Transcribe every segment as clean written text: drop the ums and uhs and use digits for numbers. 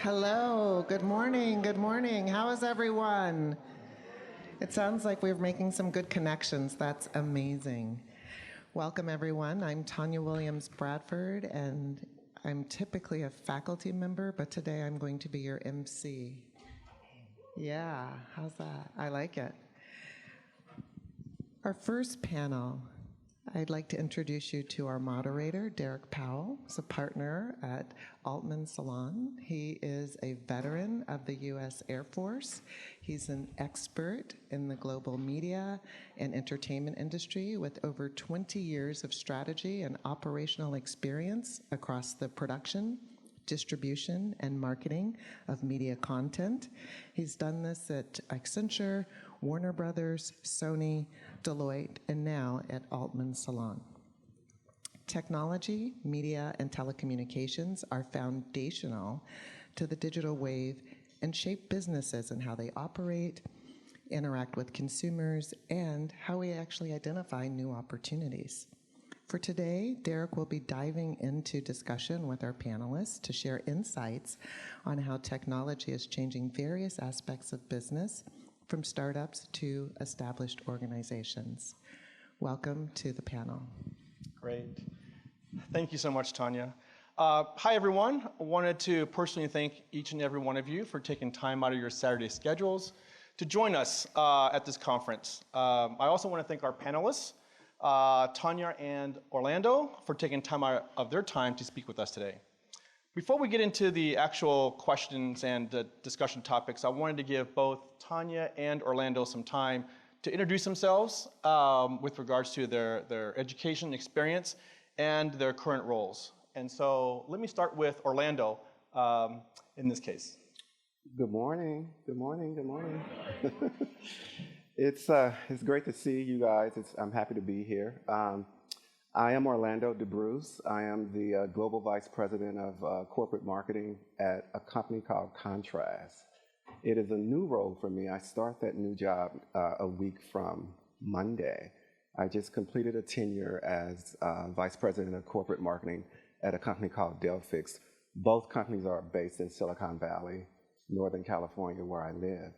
Hello, good morning, good morning. How is everyone? It sounds like we're making some good connections. That's amazing. Welcome, everyone. I'm Tanya Williams Bradford, and I'm typically a faculty member, but today I'm going to be your MC. Yeah, how's that? I like it. Our first panel, I'd like to introduce you to our moderator, Derek Powell. He's a partner at Altman Salon. He is a veteran of the U.S. Air Force. He's an expert in the global media and entertainment industry with over 20 years of strategy and operational experience across the production, distribution, and marketing of media content. He's done this at Accenture, Warner Brothers, Sony, Deloitte, and now at Altman Salon. Technology, media, and telecommunications are foundational to the digital wave and shape businesses and how they operate, interact with consumers, and how we actually identify new opportunities. For today, Derek will be diving into discussion with our panelists to share insights on how technology is changing various aspects of business, from startups to established organizations. Welcome to the panel. Great. Thank you so much, Tanya. Hi, everyone. I wanted to personally thank each and every one of you for taking time out of your Saturday schedules to join us at this conference. I also want to thank our panelists, Tanya and Orlando, for taking time out of their time to speak with us today. Before we get into the actual questions and the discussion topics, I wanted to give both Tanya and Orlando some time to introduce themselves with regards to their education experience and their current roles. And so let me start with Orlando in this case. Good morning, good morning, good morning. It's great to see you guys. I'm happy to be here. I am Orlando DeBruce. I am the Global Vice President of Corporate Marketing at a company called Contrast. It is a new role for me. I start that new job a week from Monday. I just completed a tenure as Vice President of Corporate Marketing at a company called Delphix. Both companies are based in Silicon Valley, Northern California, where I live.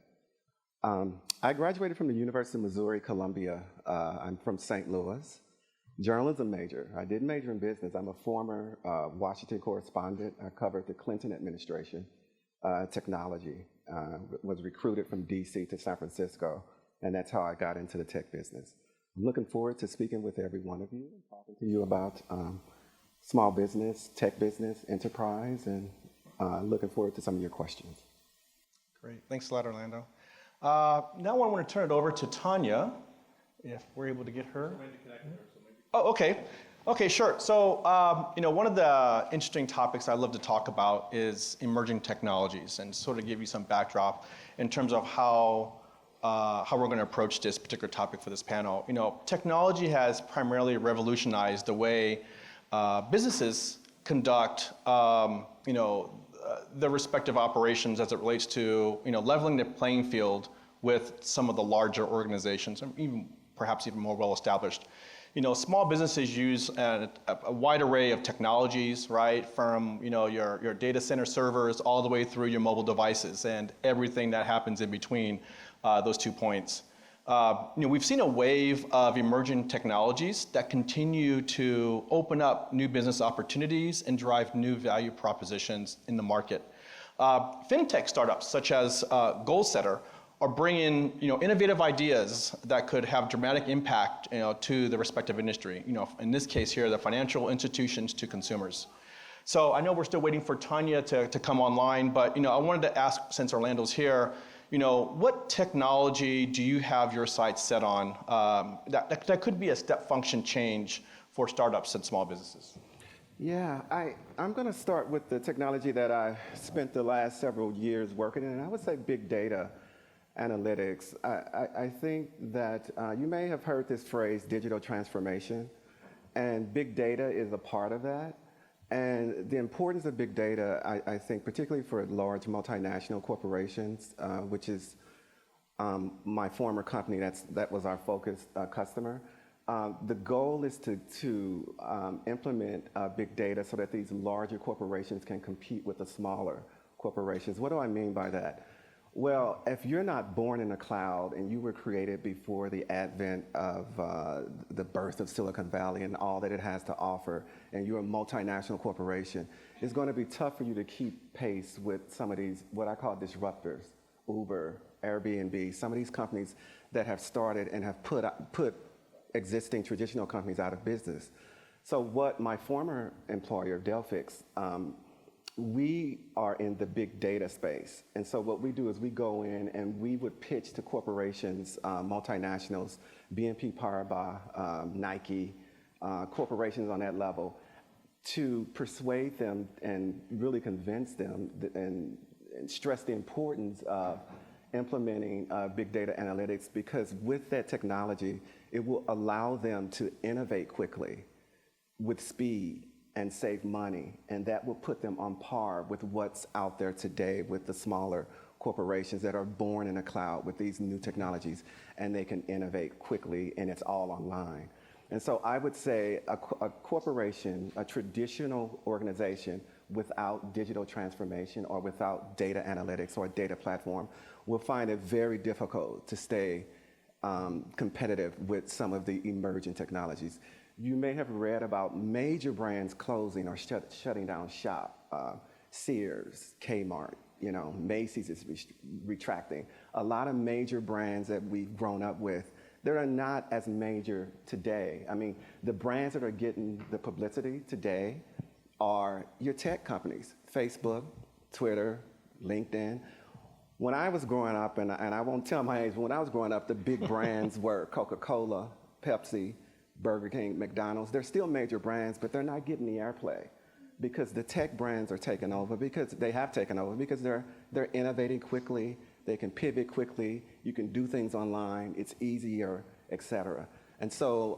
I graduated from the University of Missouri, Columbia. I'm from St. Louis. Journalism major. I did major in business. I'm a former Washington correspondent. I covered the Clinton administration, technology. Was recruited from DC to San Francisco, and that's how I got into the tech business. I'm looking forward to speaking with every one of you and talking to you about small business, tech business, enterprise, and looking forward to some of your questions. Great. Thanks a lot, Orlando. Now I want to turn it over to Tanya, if we're able to get her. Oh, okay. Okay, sure. So, one of the interesting topics I love to talk about is emerging technologies, and sort of give you some backdrop in terms of how we're going to approach this particular topic for this panel. Technology has primarily revolutionized the way businesses conduct, their respective operations as it relates to, leveling the playing field with some of the larger organizations, and perhaps even more well-established. Small businesses use a wide array of technologies, right? From your data center servers all the way through your mobile devices and everything that happens in between those 2 points. We've seen a wave of emerging technologies that continue to open up new business opportunities and drive new value propositions in the market. Fintech startups such as Goalsetter are bringing innovative ideas that could have dramatic impact to the respective industry. In this case here, the financial institutions to consumers. So I know we're still waiting for Tanya to come online, but I wanted to ask, since Orlando's here, what technology do you have your sights set on that could be a step function change for startups and small businesses? Yeah, I'm going to start with the technology that I spent the last several years working in, and I would say big data analytics. I think that you may have heard this phrase, digital transformation, and big data is a part of that. And the importance of big data, I think, particularly for large multinational corporations, which is my former company, that was our focused customer. The goal is to implement big data so that these larger corporations can compete with the smaller corporations. What do I mean by that? Well, if you're not born in the cloud and you were created before the advent of the birth of Silicon Valley and all that it has to offer, and you're a multinational corporation, it's going to be tough for you to keep pace with some of these, what I call disruptors, Uber, Airbnb, some of these companies that have started and have put existing traditional companies out of business. So what my former employer, Delphix, we are in the big data space. And so what we do is we go in and we would pitch to corporations, multinationals, BNP Paribas, Nike, corporations on that level, to persuade them and really convince them and stress the importance of implementing big data analytics, because with that technology, it will allow them to innovate quickly with speed and save money, and that will put them on par with what's out there today with the smaller corporations that are born in a cloud with these new technologies, and they can innovate quickly, and it's all online. And so I would say a corporation, a traditional organization without digital transformation or without data analytics or a data platform will find it very difficult to stay competitive with some of the emerging technologies. You may have read about major brands closing or shutting down shop. Sears, Kmart, Macy's is retracting. A lot of major brands that we've grown up with, they are not as major today. I mean, the brands that are getting the publicity today are your tech companies, Facebook, Twitter, LinkedIn. When I was growing up, and I won't tell my age, but when I was growing up, the big brands were Coca-Cola, Pepsi, Burger King, McDonald's. They're still major brands, but they're not getting the airplay because the tech brands are taking over, because they have taken over, because they're innovating quickly, they can pivot quickly, you can do things online, it's easier, et cetera. And so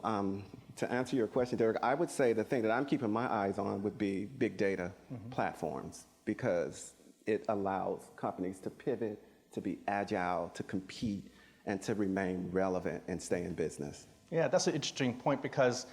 to answer your question, Derek, I would say the thing that I'm keeping my eyes on would be big data platforms, because it allows companies to pivot, to be agile, to compete, and to remain relevant and stay in business. Yeah, that's an interesting point, because,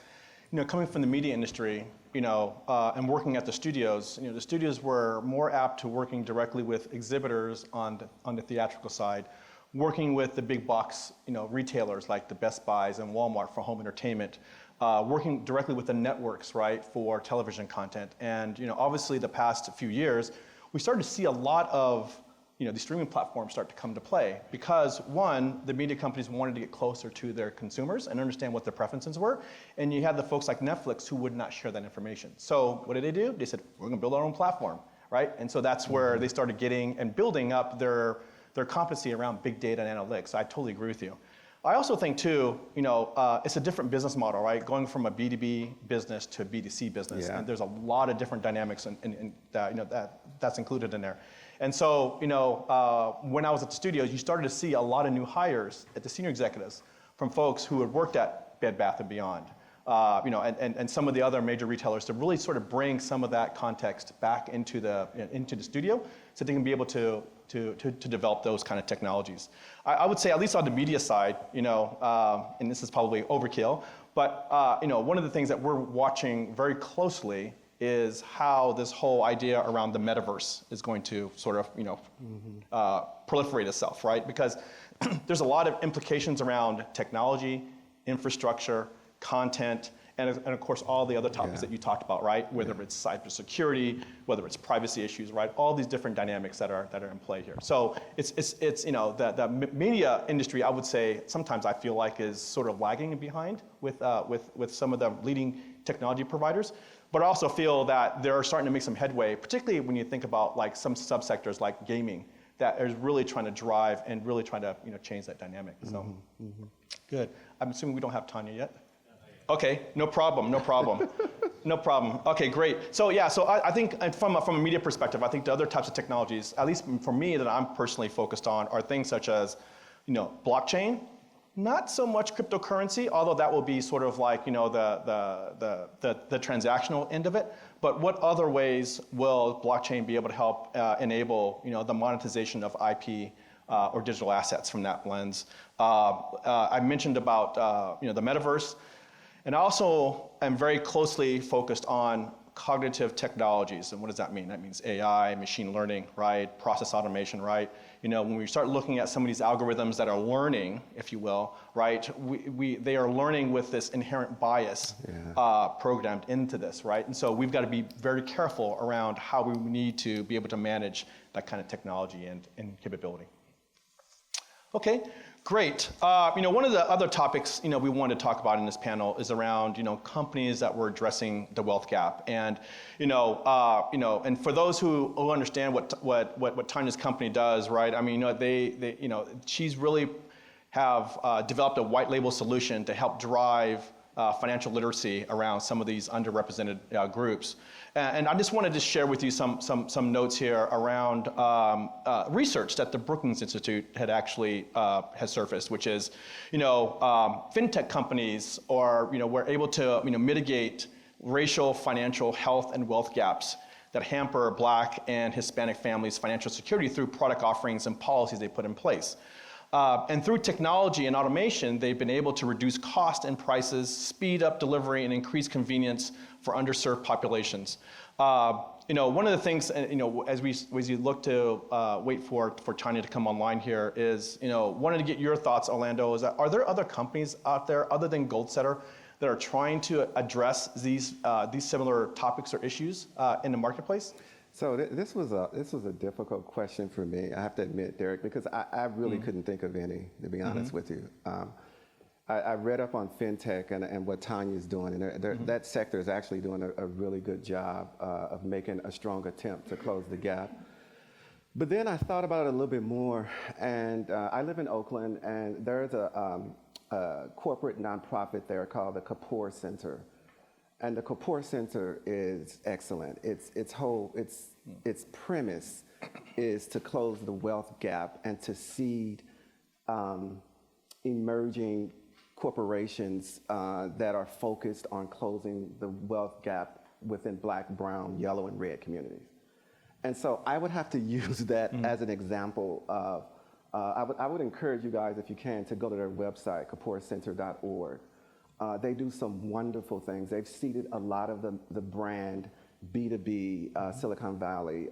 coming from the media industry, and working at the studios, the studios were more apt to working directly with exhibitors on the theatrical side, working with the big box, retailers like the Best Buys and Walmart for home entertainment, working directly with the networks, right, for television content. And, obviously the past few years, we started to see a lot of the streaming platforms start to come to play, because one, the media companies wanted to get closer to their consumers and understand what their preferences were, and you had the folks like Netflix who would not share that information. So what did they do? They said, we're going to build our own platform, right? And so that's where they started getting and building up their competency around big data and analytics. I totally agree with you. I also think too, it's a different business model, right? Going from a B2B business to a B2C business, and there's a lot of different dynamics and that's included in there. And so, when I was at the studios, you started to see a lot of new hires at the senior executives from folks who had worked at Bed Bath & Beyond, and some of the other major retailers, to really sort of bring some of that context back into the studio, so they can be able to develop those kind of technologies. I would say, at least on the media side, and this is probably overkill, but one of the things that we're watching very closely is how this whole idea around the metaverse is going to sort of, proliferate itself, right? Because there's a lot of implications around technology, infrastructure, content, and of course all the other topics that you talked about, right? Whether it's cybersecurity, whether it's privacy issues, right? All these different dynamics that are in play here. So it's the media industry, I would say, sometimes I feel like is sort of lagging behind with some of the leading technology providers. But I also feel that they're starting to make some headway, particularly when you think about like some subsectors like gaming, that is really trying to drive and really trying to change that dynamic. So good. I'm assuming we don't have Tanya yet. Okay, no problem. No problem. Okay, great. So I think from a media perspective, I think the other types of technologies, at least for me, that I'm personally focused on, are things such as blockchain. Not so much cryptocurrency, although that will be sort of like the transactional end of it. But what other ways will blockchain be able to help enable the monetization of IP or digital assets from that lens? I mentioned about the metaverse, and I also am very closely focused on cognitive technologies. And what does that mean? That means AI, machine learning, right? Process automation, right? When we start looking at some of these algorithms that are learning, if you will, right? They are learning with this inherent bias programmed into this, right? And so we've got to be very careful around how we need to be able to manage that kind of technology and capability. Okay, great. One of the other topics, we wanted to talk about in this panel is around, companies that were addressing the wealth gap. And, and for those who understand what Tanya's company does, right? I mean, she's really have developed a white label solution to help drive financial literacy around some of these underrepresented groups. And I just wanted to share with you some notes here around research that the Brookings Institute had actually has surfaced, which is, fintech companies were able to mitigate racial, financial, health, and wealth gaps that hamper Black and Hispanic families' financial security through product offerings and policies they put in place. And through technology and automation, they've been able to reduce cost and prices, speed up delivery, and increase convenience for underserved populations. One of the things, as you look to wait for Tanya to come online here is, wanted to get your thoughts, Orlando, is that are there other companies out there other than Goldsetter that are trying to address these similar topics or issues in the marketplace? So this was a difficult question for me, I have to admit, Derek, because I really couldn't think of any, to be honest with you. I read up on fintech and what Tanya's doing, and that sector is actually doing a really good job of making a strong attempt to close the gap. But then I thought about it a little bit more, and I live in Oakland, and there's a corporate nonprofit there called the Kapoor Center. And the Kapoor Center is excellent. Its premise is to close the wealth gap and to seed emerging corporations that are focused on closing the wealth gap within Black, brown, yellow, and red communities. And so I would have to use that as an example of, I would encourage you guys, if you can, to go to their website, kapoorcenter.org. They do some wonderful things. They've seeded a lot of the brand B2B Silicon Valley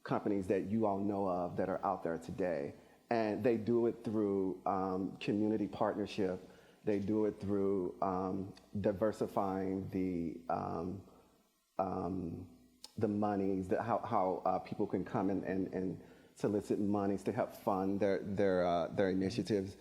companies that you all know of that are out there today. And they do it through community partnership. They do it through diversifying the monies, how people can come and solicit monies to help fund their initiatives.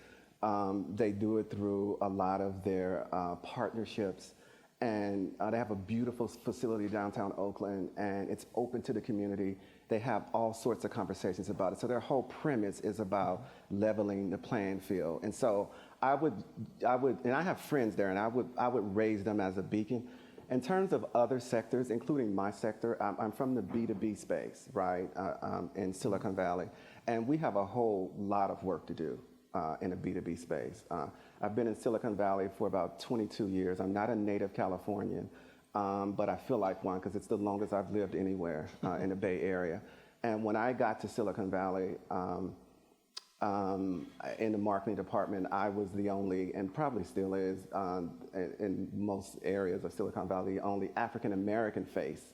They do it through a lot of their partnerships, and they have a beautiful facility downtown Oakland, and it's open to the community. They have all sorts of conversations about it. So their whole premise is about leveling the playing field. And so I would, and I have friends there, and I would raise them as a beacon. In terms of other sectors, including my sector, I'm from the B2B space, right, in Silicon Valley, and we have a whole lot of work to do in a B2B space. I've been in Silicon Valley for about 22 years. I'm not a native Californian, but I feel like one because it's the longest I've lived anywhere in the Bay Area. And when I got to Silicon Valley, in the marketing department, I was the only, and probably still is, in most areas of Silicon Valley, the only African-American face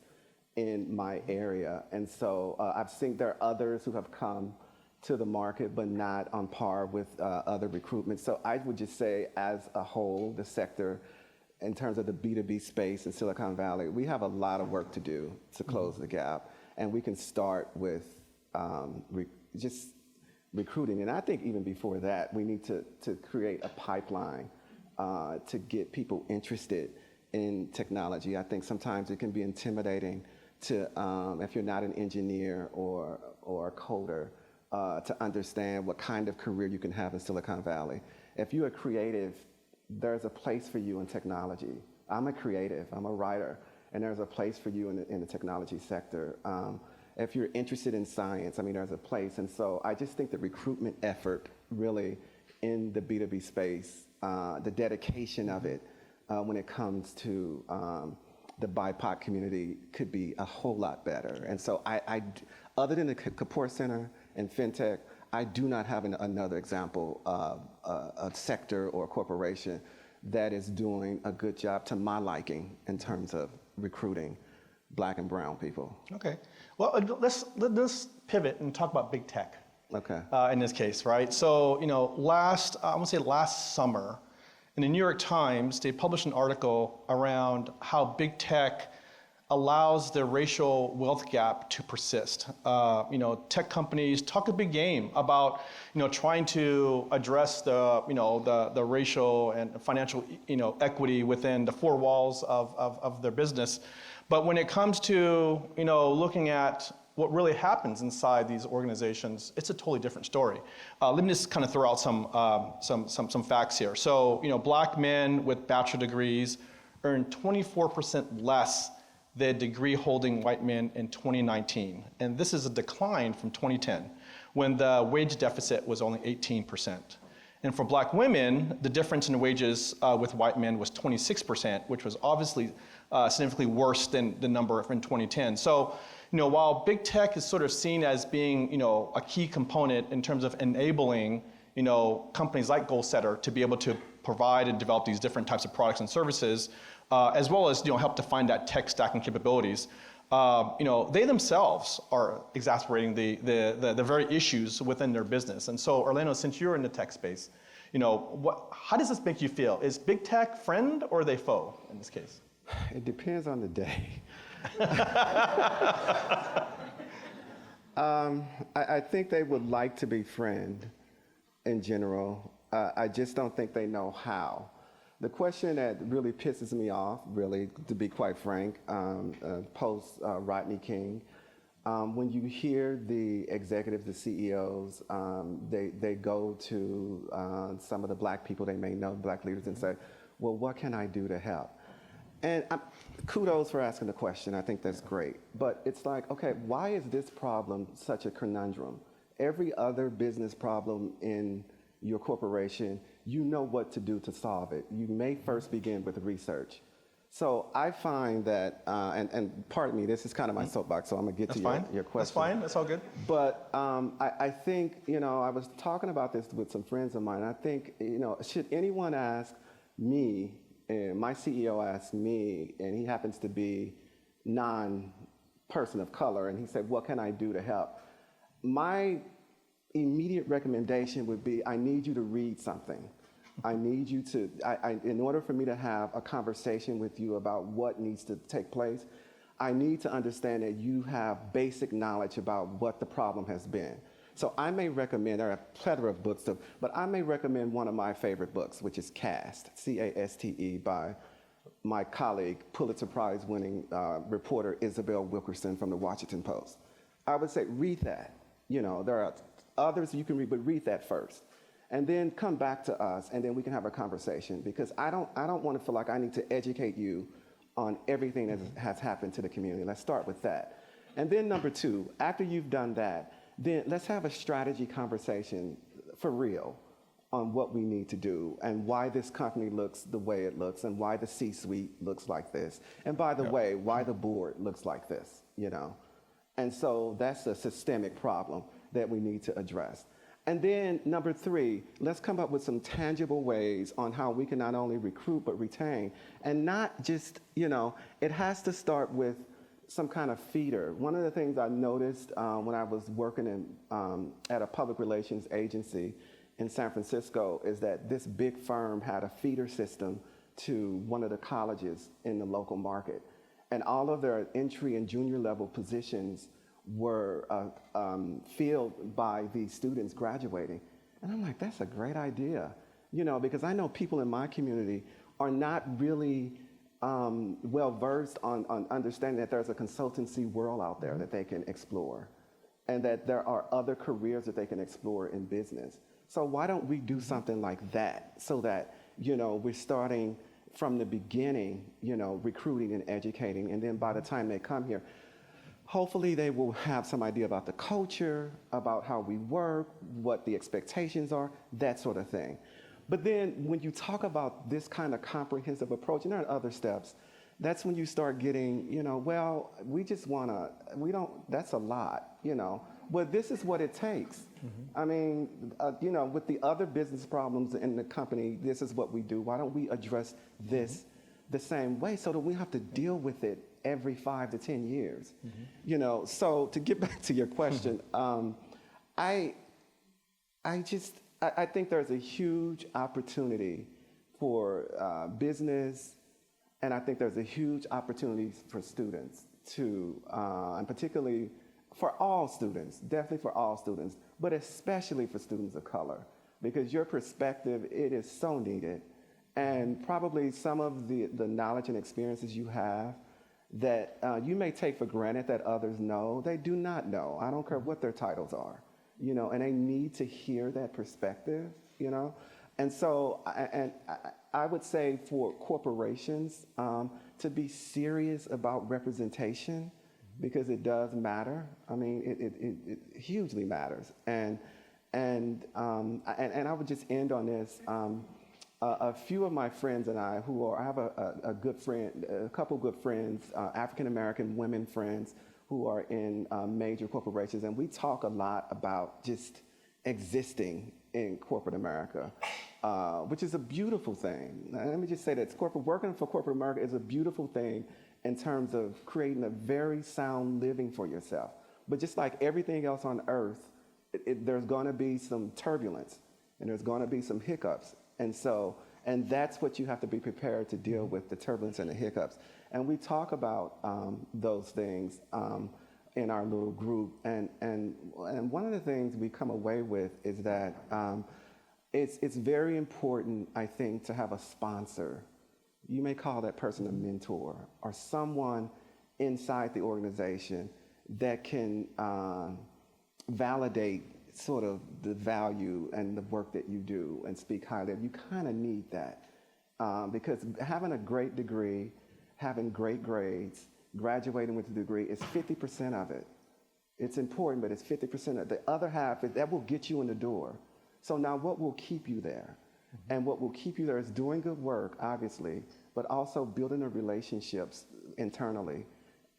in my area. And so I've seen there are others who have come to the market, but not on par with other recruitment. So I would just say, as a whole, the sector, in terms of the B2B space in Silicon Valley, we have a lot of work to do to close the gap. And we can start with just recruiting. And I think even before that, we need to create a pipeline to get people interested in technology. I think sometimes it can be intimidating to, if you're not an engineer or a coder, to understand what kind of career you can have in Silicon Valley. If you're a creative, there's a place for you in technology. I'm a creative, I'm a writer, and there's a place for you in the technology sector. If you're interested in science, I mean, there's a place. And so I just think the recruitment effort really in the B2B space, the dedication of it when it comes to the BIPOC community could be a whole lot better. And so I other than the Kapoor Center and FinTech, I do not have another example of a sector or a corporation that is doing a good job to my liking in terms of recruiting Black and brown people. Okay. Well, let's pivot and talk about big tech. Okay. In this case, right? So, I want to say last summer, in the New York Times, they published an article around how big tech allows the racial wealth gap to persist. Tech companies talk a big game about, trying to address the racial and financial, equity within the four walls of their business. But when it comes to, looking at what really happens inside these organizations, it's a totally different story. Let me just kind of throw out some facts here. So, Black men with bachelor degrees earn 24% less than degree-holding white men in 2019. And this is a decline from 2010, when the wage deficit was only 18%. And for Black women, the difference in wages with white men was 26%, which was obviously significantly worse than the number in 2010. So, while big tech is sort of seen as being, a key component in terms of enabling, companies like Goalsetter to be able to provide and develop these different types of products and services, as well as, help define that tech stack and capabilities, they themselves are exacerbating the very issues within their business. And so, Orlando, since you're in the tech space, how does this make you feel? Is big tech friend or are they foe in this case? It depends on the day. I think they would like to be friend in general. I just don't think they know how. The question that really pisses me off, really, to be quite frank, post Rodney King, when you hear the executives, the CEOs, they go to some of the Black people they may know, Black leaders, and say, well, what can I do to help? And kudos for asking the question. I think that's great. But it's like, okay, why is this problem such a conundrum? Every other business problem in your corporation, you know what to do to solve it. You may first begin with research. So I find that, and pardon me, this is kind of my soapbox, so I'm going to get to your question. That's fine. That's all good. But I think, I was talking about this with some friends of mine. I think, should anyone ask me, my CEO asked me, and he happens to be non-person of color, and he said, what can I do to help? My immediate recommendation would be, I need you to read something. I need you to, in order for me to have a conversation with you about what needs to take place, I need to understand that you have basic knowledge about what the problem has been. So I may recommend, there are a plethora of books, but I may recommend one of my favorite books, which is Caste, C-A-S-T-E, by my colleague, Pulitzer Prize winning reporter Isabel Wilkerson from the Washington Post. I would say read that. There are others you can read, but read that first. And then come back to us, and then we can have a conversation, because I don't want to feel like I need to educate you on everything that has happened to the community. Let's start with that. And then number two, after you've done that, then let's have a strategy conversation for real on what we need to do and why this company looks the way it looks and why the C-suite looks like this. And by the way, why the board looks like this, And so that's a systemic problem that we need to address. And then number three, let's come up with some tangible ways on how we can not only recruit but retain, and not just, it has to start with some kind of feeder. One of the things I noticed when I was working at a public relations agency in San Francisco is that this big firm had a feeder system to one of the colleges in the local market. And all of their entry and junior level positions were filled by these students graduating. And I'm like, that's a great idea, because I know people in my community are not really well versed on understanding that there's a consultancy world out there that they can explore, and that there are other careers that they can explore in business. So why don't we do something like that, so that we're starting from the beginning, recruiting and educating, and then by the time they come here, hopefully they will have some idea about the culture, about how we work, what the expectations are, that sort of thing. But then when you talk about this kind of comprehensive approach, and there are other steps, that's when you start getting, well, we just want to, that's a lot, Well, this is what it takes. I mean, with the other business problems in the company, this is what we do. Why don't we address this the same way so that we have to deal with it every 5 to 10 years. You know, so to get back to your question, I think there's a huge opportunity for business, and I think there's a huge opportunity for students to, and particularly for all students, definitely for all students, but especially for students of color, because your perspective, it is so needed. And probably some of the knowledge and experiences you have that you may take for granted that others know, they do not know. I don't care what their titles are, you know, and they need to hear that perspective, you know. And so, I would say for corporations to be serious about representation, because it does matter. I mean, it hugely matters. And I would just end on this. A few of my friends and I, I have a good friend, a couple good friends, African American women friends who are in major corporations, and we talk a lot about just existing in corporate America, which is a beautiful thing. Now, let me just say that working for corporate America is a beautiful thing in terms of creating a very sound living for yourself. But just like everything else on earth, there's going to be some turbulence, and there's going to be some hiccups. And that's what you have to be prepared to deal with, the turbulence and the hiccups. And we talk about those things in our little group. And one of the things we come away with is that it's very important, I think, to have a sponsor. You may call that person a mentor or someone inside the organization that can validate sort of the value and the work that you do and speak highly of. You kind of need that because having a great degree, having great grades, graduating with a degree is 50% of it. It's important, but it's 50% of it. The other half, that will get you in the door. So now what will keep you there? And what will keep you there is doing good work, obviously, but also building the relationships internally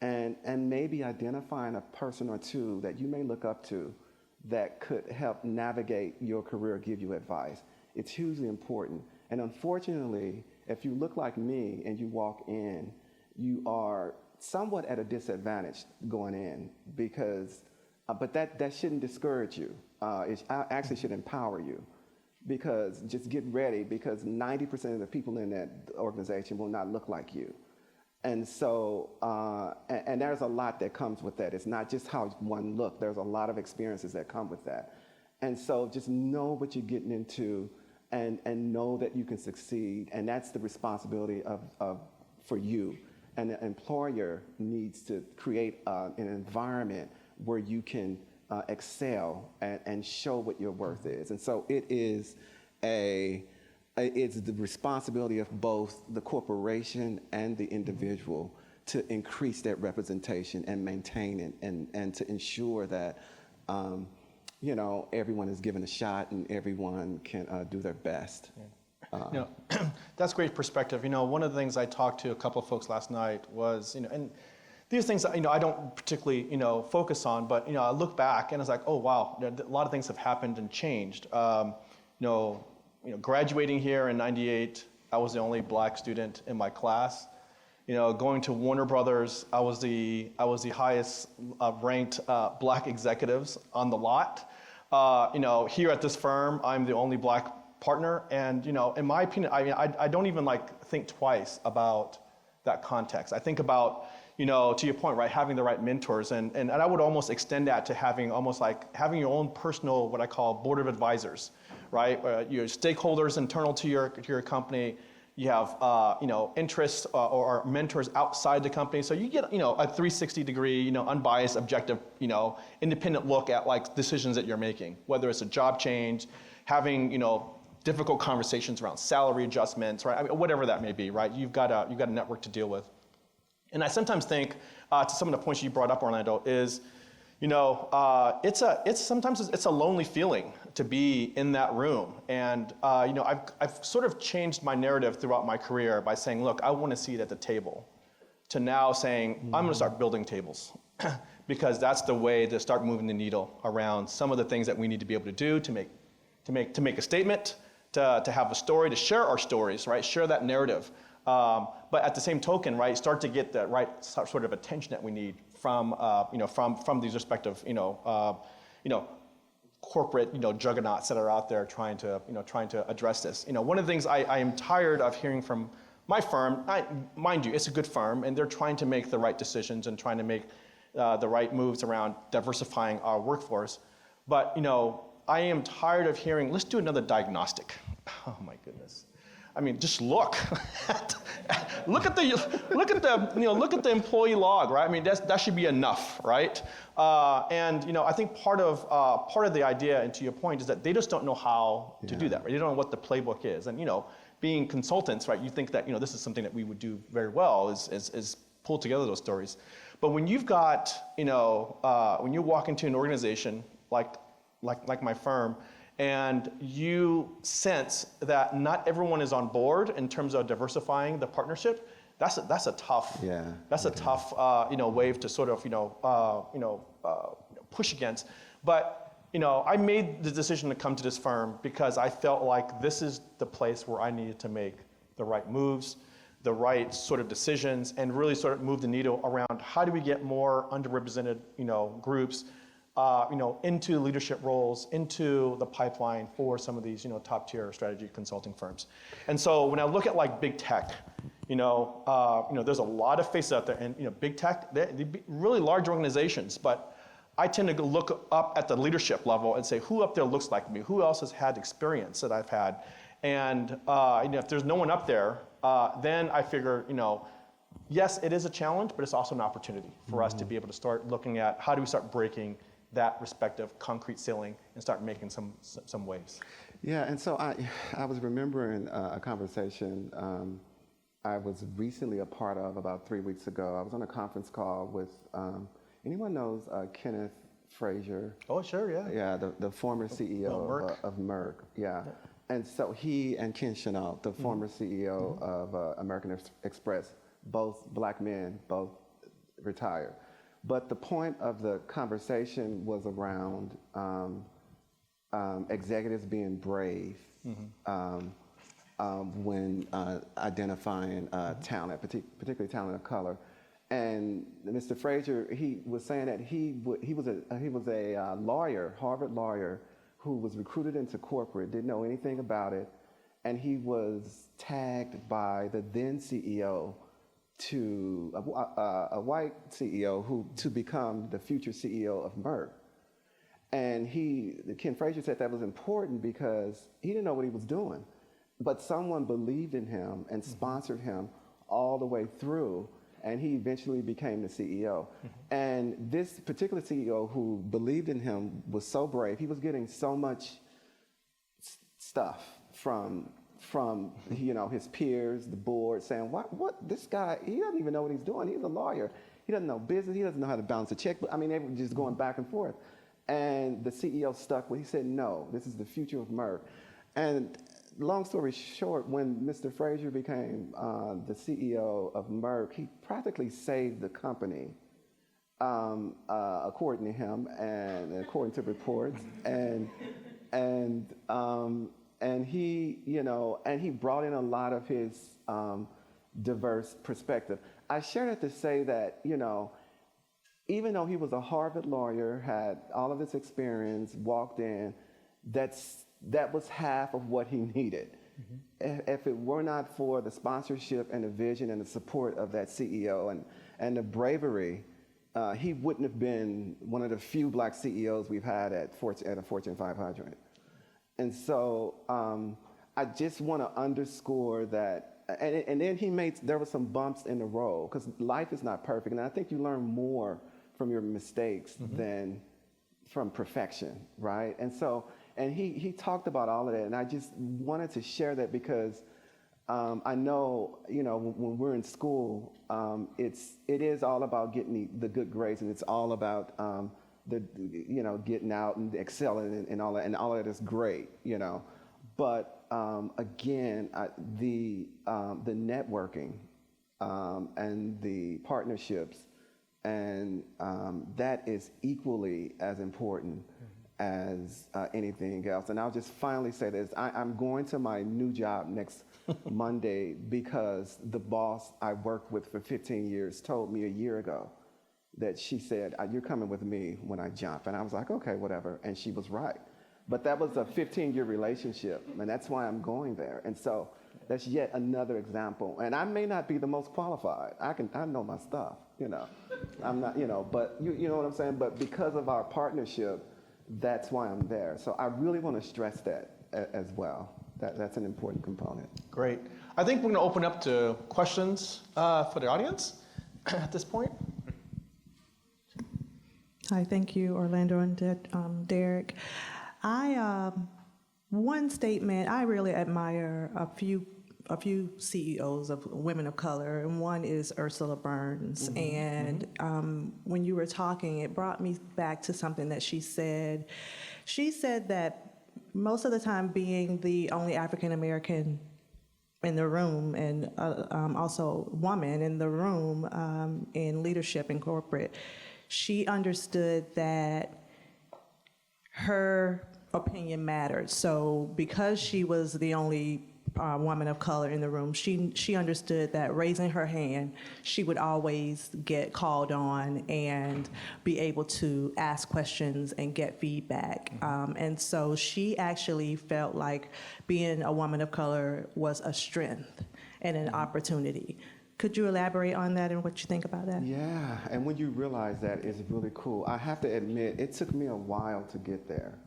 and maybe identifying a person or two that you may look up to that could help navigate your career, give you advice. It's hugely important. And unfortunately, if you look like me and you walk in, you are somewhat at a disadvantage going in because, but that shouldn't discourage you. It actually should empower you because just get ready because 90% of the people in that organization will not look like you. And so, and there's a lot that comes with that. It's not just how one looks. There's a lot of experiences that come with that. And so just know what you're getting into and know that you can succeed. And that's the responsibility for you. And the employer needs to create an environment where you can excel and show what your worth is. And so it's the responsibility of both the corporation and the individual to increase that representation and maintain it and to ensure that you know, everyone is given a shot and everyone can do their best. Yeah. You know, that's great perspective. You know, one of the things I talked to a couple of folks last night was, you know, and these things, you know, I don't particularly, you know, focus on, but, you know, I look back and it's like, oh, wow, a lot of things have happened and changed. You know, graduating here in '98, I was the only black student in my class. You know, going to Warner Brothers, I was the highest ranked black executives on the lot. You know, here at this firm, I'm the only black partner, and you know, in my opinion, I don't even like think twice about that context. I think about, you know, to your point, right, having the right mentors, and I would almost extend that to having having your own personal, what I call board of advisors, right? Your stakeholders internal to your company. You have you know, interests or mentors outside the company, so you get, you know, a 360-degree, you know, unbiased, objective, you know, independent look at like decisions that you're making, whether it's a job change, having, you know, difficult conversations around salary adjustments, right? I mean, whatever that may be, right? You've got a network to deal with. And I sometimes think, to some of the points you brought up, Orlando, is, you know, sometimes it's a lonely feeling to be in that room. And, you know, I've sort of changed my narrative throughout my career by saying, look, I want to see it at the table, to now saying, I'm going to start building tables. Because that's the way to start moving the needle around some of the things that we need to be able to do to make a statement, to have a story, to share our stories, right? Share that narrative But at the same token, right, start to get the right sort of attention that we need from from these respective corporate juggernauts that are out there trying to address this. One of the things I am tired of hearing from my firm, mind you, it's a good firm, and they're trying to make the right decisions and trying to make the right moves around diversifying our workforce. But I am tired of hearing, let's do another diagnostic. Oh my goodness. I mean, just look look at the employee log, right? I mean, that should be enough, right? And I think part of the idea, and to your point, is that they just don't know how to do that, right? They don't know what the playbook is, and being consultants, right? You think that this is something that we would do very well, is pull together those stories. But when you've got when you walk into an organization like my firm, and you sense that not everyone is on board in terms of diversifying the partnership, that's a tough wave to sort of push against. But I made the decision to come to this firm because I felt like this is the place where I needed to make the right moves, the right sort of decisions, and really sort of move the needle around how do we get more underrepresented groups into leadership roles, into the pipeline for some of these, top tier strategy consulting firms. And so when I look at like big tech, there's a lot of faces out there, and big tech, they're really large organizations, but I tend to look up at the leadership level and say, who up there looks like me? Who else has had experience that I've had? And if there's no one up there, then I figure, yes, it is a challenge, but it's also an opportunity for us to be able to start looking at how do we start breaking that respective concrete ceiling and start making some waves. Yeah, and so I was remembering a conversation I was recently a part of about 3 weeks ago. I was on a conference call with, anyone knows Kenneth Frazier? Oh, sure, yeah. Yeah, the former CEO of Merck. Yeah. And so he and Ken Chenault, the former CEO of American Express, both black men, both retired. But the point of the conversation was around executives being brave when identifying talent, particularly talent of color. And Mr. Frazier, he was saying that he was a lawyer, Harvard lawyer, who was recruited into corporate, didn't know anything about it, and he was tagged by the then CEO to a white CEO to become the future CEO of Merck. And Ken Frazier said that was important because he didn't know what he was doing, but someone believed in him and sponsored him all the way through, and he eventually became the CEO. And this particular CEO who believed in him was so brave. He was getting so much stuff from his peers, the board, saying, what, this guy, he doesn't even know what he's doing. He's a lawyer. He doesn't know business. He doesn't know how to balance a check. But I mean, they were just going back and forth. And the CEO stuck with, he said, no, this is the future of Merck. And long story short, when Mr. Frazier became the CEO of Merck, he practically saved the company, according to him and according to reports. And he brought in a lot of his diverse perspective. I share that to say that, even though he was a Harvard lawyer, had all of this experience, walked in, that was half of what he needed. If it were not for the sponsorship and the vision and the support of that CEO and the bravery, he wouldn't have been one of the few black CEOs we've had at a Fortune 500. And so I just want to underscore that. And then there were some bumps in the road because life is not perfect. And I think you learn more from your mistakes than from perfection, right? And so, and he talked about all of that. And I just wanted to share that because I know, when we're in school, it is all about getting the good grades, and it's all about getting out and excelling and all that, and all of that is great, But again, the networking and the partnerships, and that is equally as important as anything else. And I'll just finally say this: I'm going to my new job next Monday because the boss I worked with for 15 years told me a year ago that she said, you're coming with me when I jump. And I was like, okay, whatever. And she was right. But that was a 15-year relationship, and that's why I'm going there. And so that's yet another example. And I may not be the most qualified. I know my stuff, you know. I'm not, you know, but you know what I'm saying? But because of our partnership, that's why I'm there. So I really want to stress that as well. That's an important component. Great. I think we're going to open up to questions for the audience at this point. Hi, thank you, Orlando and Derek. One statement, I really admire a few CEOs of women of color, and one is Ursula Burns. And when you were talking, it brought me back to something that she said. She said that most of the time, being the only African American in the room, and also woman in the room in leadership in corporate, she understood that her opinion mattered. So because she was the only woman of color in the room, she understood that raising her hand, she would always get called on and be able to ask questions and get feedback. And so she actually felt like being a woman of color was a strength and an opportunity. Could you elaborate on that and what you think about that? Yeah, and when you realize that, it's really cool. I have to admit, it took me a while to get there.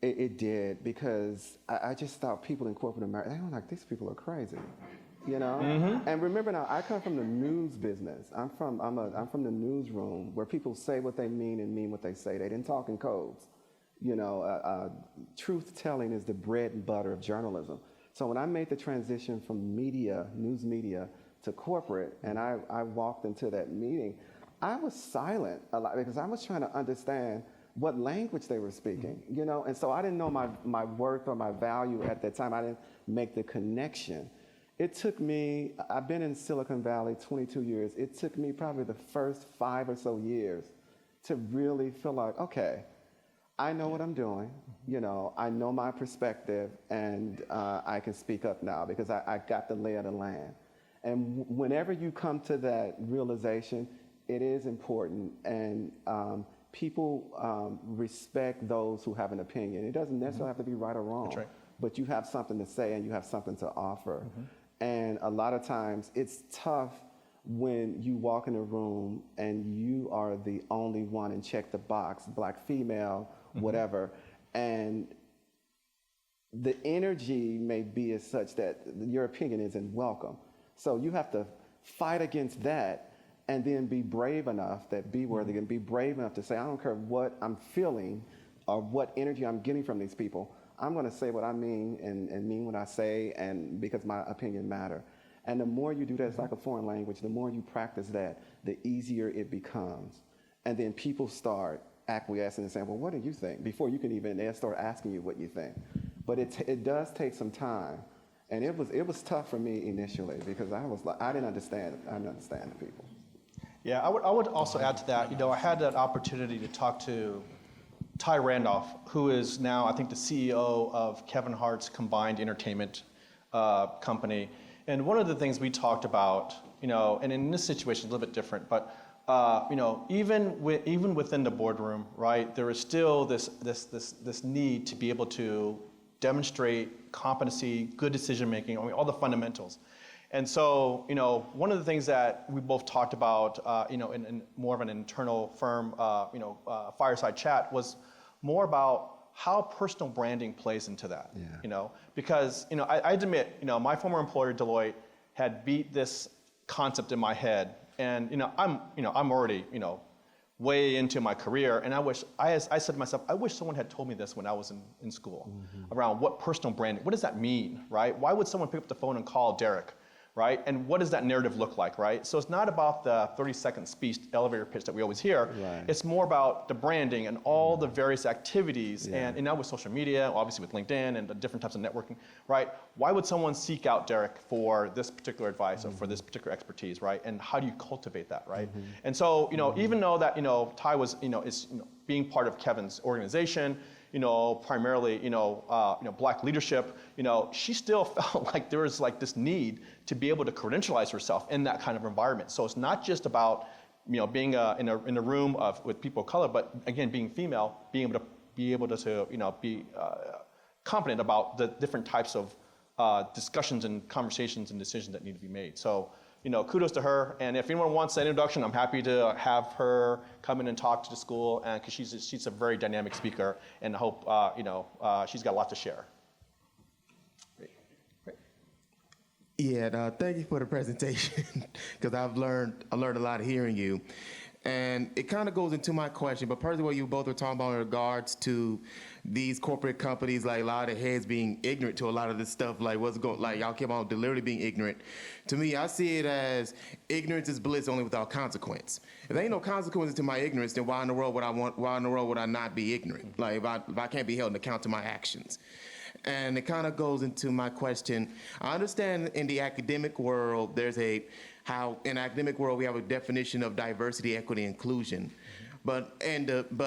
It did, because I just thought people in corporate America, they were like, these people are crazy, you know? And remember now, I come from the news business. I'm from the newsroom, where people say what they mean and mean what they say. They didn't talk in codes. You know, truth telling is the bread and butter of journalism. So when I made the transition from media, news media, to corporate, and I walked into that meeting, I was silent a lot because I was trying to understand what language they were speaking, you know? And so I didn't know my worth or my value at that time. I didn't make the connection. It took me, I've been in Silicon Valley 22 years. It took me probably the first 5 or so years to really feel like, okay, I know what I'm doing, you know, I know my perspective, and I can speak up now because I got the lay of the land. And whenever you come to that realization, it is important, and people respect those who have an opinion. It doesn't necessarily have to be right or wrong, That's right. but you have something to say and you have something to offer. And a lot of times it's tough when you walk in a room and you are the only one and check the box, black, female, whatever, and the energy may be as such that your opinion isn't welcome. So you have to fight against that and then be brave enough, that be worthy, and be brave enough to say, I don't care what I'm feeling or what energy I'm getting from these people, I'm gonna say what I mean and mean what I say, and because my opinion matter. And the more you do that, it's like a foreign language, the more you practice that, the easier it becomes. And then people start acquiescing and saying, well, what do you think? Before you can even, they'll start asking you what you think. But it does take some time. And it was tough for me initially because I was like, I didn't understand the people. Yeah, I would also add to that, you know, I had that opportunity to talk to Ty Randolph, who is now, I think, the CEO of Kevin Hart's combined entertainment company. And one of the things we talked about, you know, and in this situation, a little bit different, but you know, even within the boardroom, right, there is still this need to be able to demonstrate competency, good decision making, I mean, all the fundamentals. And so, you know, one of the things that we both talked about, you know, in more of an internal firm, you know, fireside chat was more about how personal branding plays into that. Yeah. You know, because, you know, I admit, you know, my former employer Deloitte had beat this concept in my head, and I'm already, you know, way into my career, and I said to myself, I wish someone had told me this when I was in school, around what personal branding, what does that mean, right? Why would someone pick up the phone and call Derek, right? And what does that narrative look like, right? So it's not about the 30-second speech elevator pitch that we always hear. Right. It's more about the branding and all the various activities, Yeah. and now with social media, obviously with LinkedIn and the different types of networking, right? Why would someone seek out Derek for this particular advice or for this particular expertise, right? And how do you cultivate that, right? And so, you know, even though that, you know, Ty was, you know, is, you know, being part of Kevin's organization, primarily, black leadership, she still felt like there was like this need to be able to credentialize herself in that kind of environment. So it's not just about, being in a room with people of color, but again, being female, being able to be confident about the different types of discussions and conversations and decisions that need to be made. So, kudos to her. And if anyone wants that introduction, I'm happy to have her come in and talk to the school, and because she's a very dynamic speaker, and I hope she's got a lot to share. Great. Yeah, thank you for the presentation, because I learned a lot hearing you. And it kind of goes into my question, but personally what you both were talking about in regards to these corporate companies, like a lot of heads being ignorant to a lot of this stuff, like y'all keep on deliberately being ignorant. To me, I see it as ignorance is bliss only without consequence. If there ain't no consequences to my ignorance, then why in the world would I not be ignorant? Like if I can't be held to account to my actions. And it kind of goes into my question. I understand in the academic world, how in academic world we have a definition of diversity, equity, inclusion, but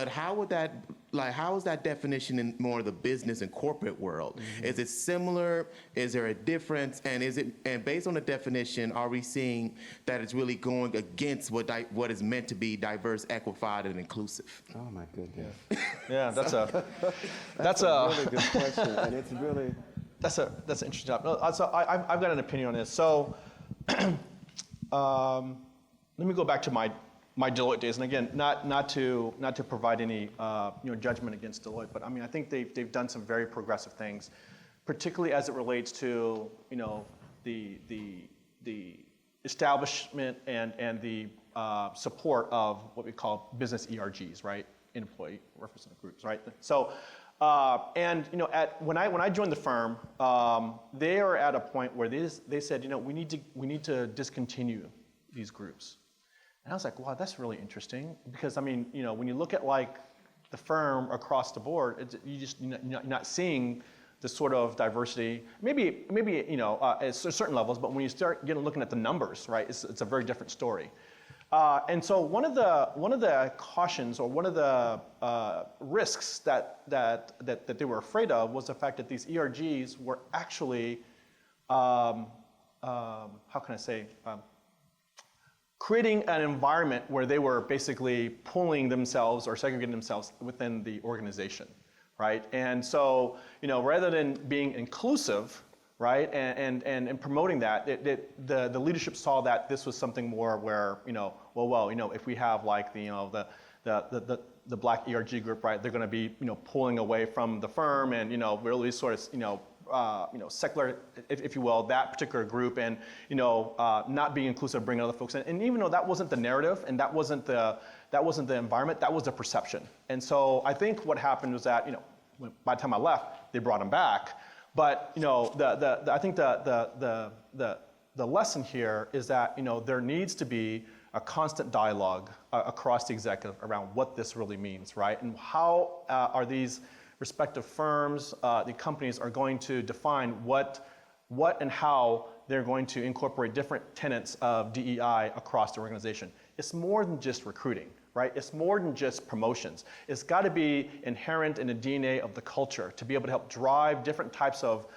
how is that definition in more of the business and corporate world? Is it similar? Is there a difference? And based on the definition, are we seeing that it's really going against what is meant to be diverse, equified, and inclusive? Oh my goodness. Yeah, that's a really good question, and it's really that's an interesting topic. So I've got an opinion on this. So. Let me go back to my Deloitte days, and again, not to provide any judgment against Deloitte, but I mean I think they've done some very progressive things, particularly as it relates to the establishment and the support of what we call business ERGs, right? Employee representative groups, right? So. When I joined the firm, they are at a point where they said, we need to discontinue these groups, and I was like, wow, that's really interesting, because I mean, when you look at like the firm across the board, you're not seeing the sort of diversity, maybe at certain levels, but when you start looking at the numbers, right, it's a very different story. And so one of the cautions, or one of the risks that they were afraid of, was the fact that these ERGs were actually, how can I say, creating an environment where they were basically pulling themselves or segregating themselves within the organization, right? And so, rather than being inclusive, right, and promoting that, the leadership saw that this was something more where, if we have like the black ERG group, right, they're going to be pulling away from the firm, and really sort of secular, if you will, that particular group, and not being inclusive, bringing other folks in. And even though that wasn't the narrative, and that wasn't the environment, that was the perception. And so I think what happened was that by the time I left, they brought them back. But I think the lesson here is that there needs to be a constant dialogue across the executive around what this really means, right? And how are these respective firms, the companies, are going to define what and how they're going to incorporate different tenets of DEI across the organization. It's more than just recruiting, right? It's more than just promotions. It's got to be inherent in the DNA of the culture to be able to help drive different types of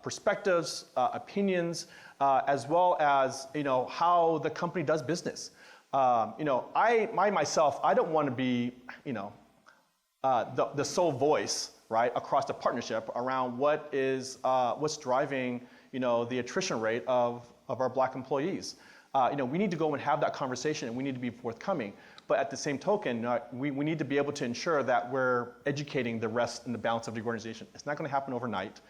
perspectives, opinions, as well as how the company does business. Myself, I don't want to be the sole voice, right, across the partnership around what's driving the attrition rate of our black employees. We need to go and have that conversation, and we need to be forthcoming. But at the same token, we need to be able to ensure that we're educating the rest and the balance of the organization. It's not going to happen overnight,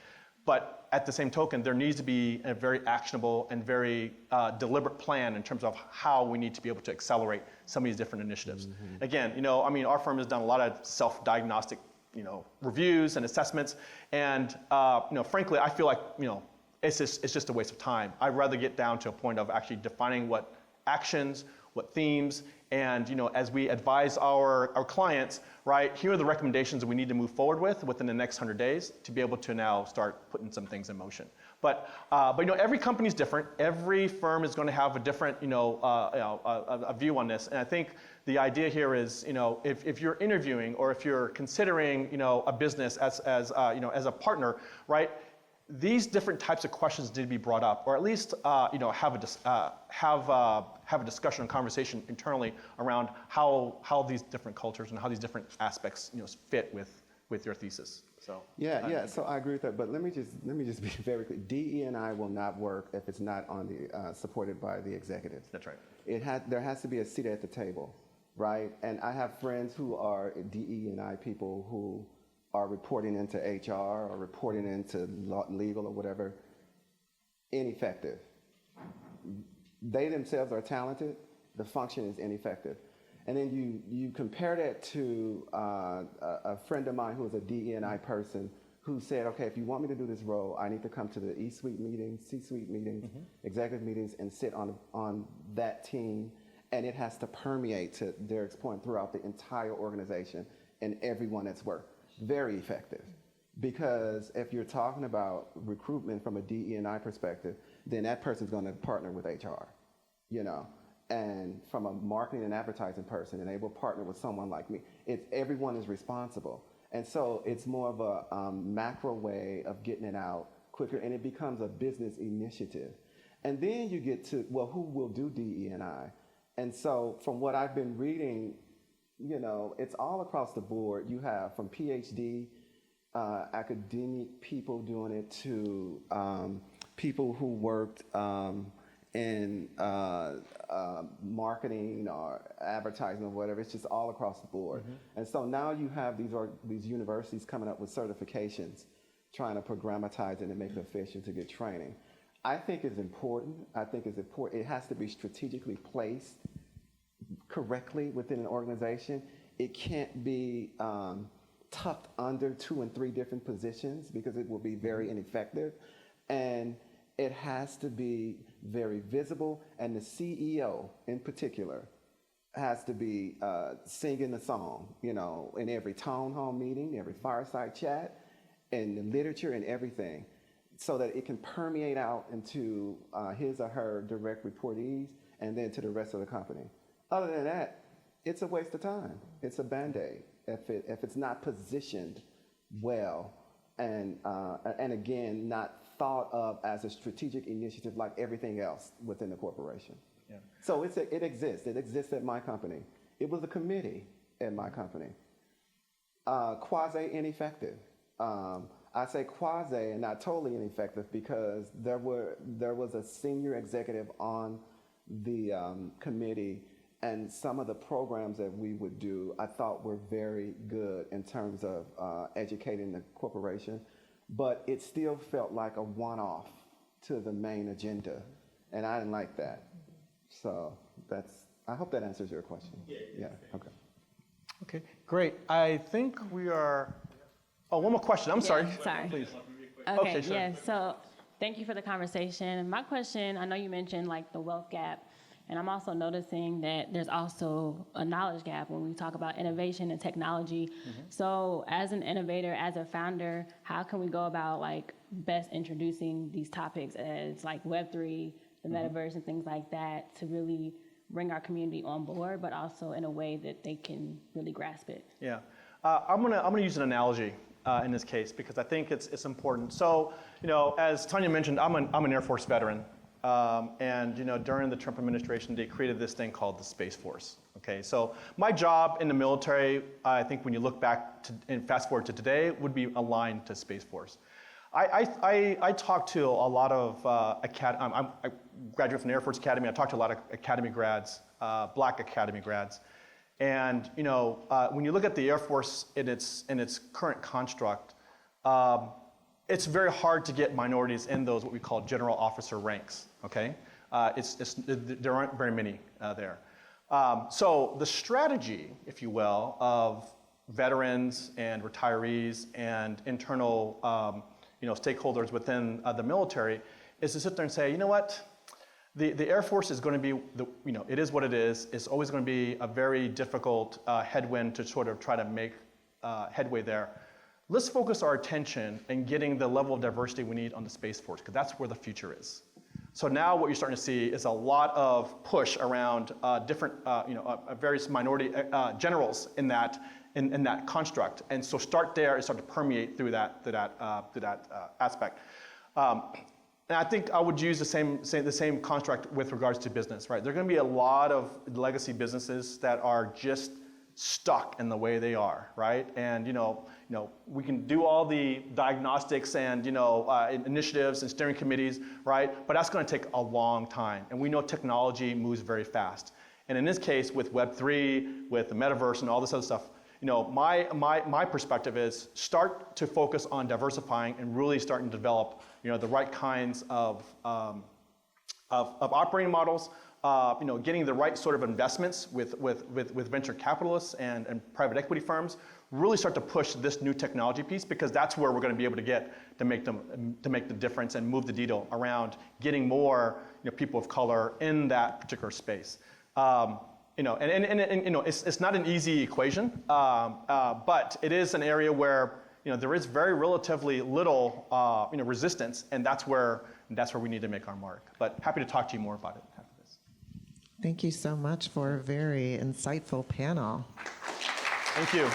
but at the same token, there needs to be a very actionable and very deliberate plan in terms of how we need to be able to accelerate some of these different initiatives. Mm-hmm. Again, our firm has done a lot of self-diagnostic, reviews and assessments, and frankly, I feel like it's just a waste of time. I'd rather get down to a point of actually defining what actions, what themes, and as we advise our clients, right, here are the recommendations that we need to move forward with within the next 100 days to be able to now start putting some things in motion. But every company is different. Every firm is going to have a different a view on this. And I think the idea here is if you're interviewing or if you're considering a business as a partner, right? These different types of questions need to be brought up, or at least have a discussion and conversation internally around how these different cultures and how these different aspects fit with your thesis. So So I agree with that. But let me just be very clear. DE&I will not work if it's not on the supported by the executives. That's right. There has to be a seat at the table, right? And I have friends who are DE&I people who are reporting into HR or reporting into legal or whatever. Ineffective. They themselves are talented. The function is ineffective. And then you compare that to a friend of mine who is a DE&I person who said, okay, if you want me to do this role, I need to come to the E-suite meetings, C-suite meetings, executive meetings, and sit on that team. And it has to permeate, to Derek's point, throughout the entire organization and everyone that's worked. Very effective. Because if you're talking about recruitment from a DE&I perspective, then that person's going to partner with HR, And from a marketing and advertising person, and they will partner with someone like me. Everyone is responsible. And so it's more of a macro way of getting it out quicker, and it becomes a business initiative. And then you get to, well, who will do DE&I? And so from what I've been reading, it's all across the board. You have from PhD, academic people doing it to people who worked in marketing or advertising or whatever. It's just all across the board. And so now you have these universities coming up with certifications, trying to programmatize it and make it efficient to get training. I think it's important. It has to be strategically placed correctly within an organization. It can't be tucked under 2 and 3 different positions because it will be very ineffective. And it has to be very visible, and the CEO in particular has to be singing the song, in every town hall meeting, every fireside chat, in the literature and everything, so that it can permeate out into his or her direct reportees and then to the rest of the company. Other than that, it's a waste of time. It's a Band-Aid if it's not positioned well and again, not thought of as a strategic initiative like everything else within the corporation. Yeah. So it exists. It exists at my company. It was a committee at my company. Quasi ineffective. I say quasi and not totally ineffective because there was a senior executive on the committee, and some of the programs that we would do I thought were very good in terms of educating the corporation, but it still felt like a one-off to the main agenda, and I didn't like that. So I hope that answers your question. Yeah. Okay. Okay, great. I think we are, one more question. I'm sorry. Sorry. Please. Okay, sure. yeah, so thank you for the conversation. My question, I know you mentioned like the wealth gap, and I'm also noticing that there's also a knowledge gap when we talk about innovation and technology. So as an innovator, as a founder, how can we go about like best introducing these topics as like Web3, the metaverse and things like that to really bring our community on board, but also in a way that they can really grasp it? Yeah, I'm gonna use an analogy in this case because I think it's important. So, as Tanya mentioned, I'm an Air Force veteran. And during the Trump administration, they created this thing called the Space Force. Okay, so my job in the military, I think when you look back and fast forward to today, would be aligned to Space Force. I talked to a lot of I graduated from the Air Force Academy. I talked to a lot of Academy grads, Black Academy grads, and when you look at the Air Force in its current construct. It's very hard to get minorities in those what we call general officer ranks. Okay, there aren't very many there. So the strategy, if you will, of veterans and retirees and internal stakeholders within the military is to sit there and say, you know what, The Air Force is going to be, it is what it is. It's always going to be a very difficult headwind to sort of try to make headway there. Let's focus our attention in getting the level of diversity we need on the Space Force, because that's where the future is. So now what you're starting to see is a lot of push around different, various minority generals in that construct, and so start there and start to permeate through that aspect. And I think I would use the same construct with regards to business, right? There are going to be a lot of legacy businesses that are just stuck in the way they are, right? And we can do all the diagnostics and initiatives and steering committees, right? But that's going to take a long time, and we know technology moves very fast. And in this case, with Web3, with the metaverse, and all this other stuff, my perspective is start to focus on diversifying and really starting to develop the right kinds of operating models. Getting the right sort of investments with venture capitalists and private equity firms, really start to push this new technology piece, because that's where we're going to be able to get to make the difference and move the needle around getting more people of color in that particular space. It's not an easy equation, but it is an area where there is very relatively little resistance, and that's where we need to make our mark. But happy to talk to you more about it. Thank you so much for a very insightful panel. Thank you.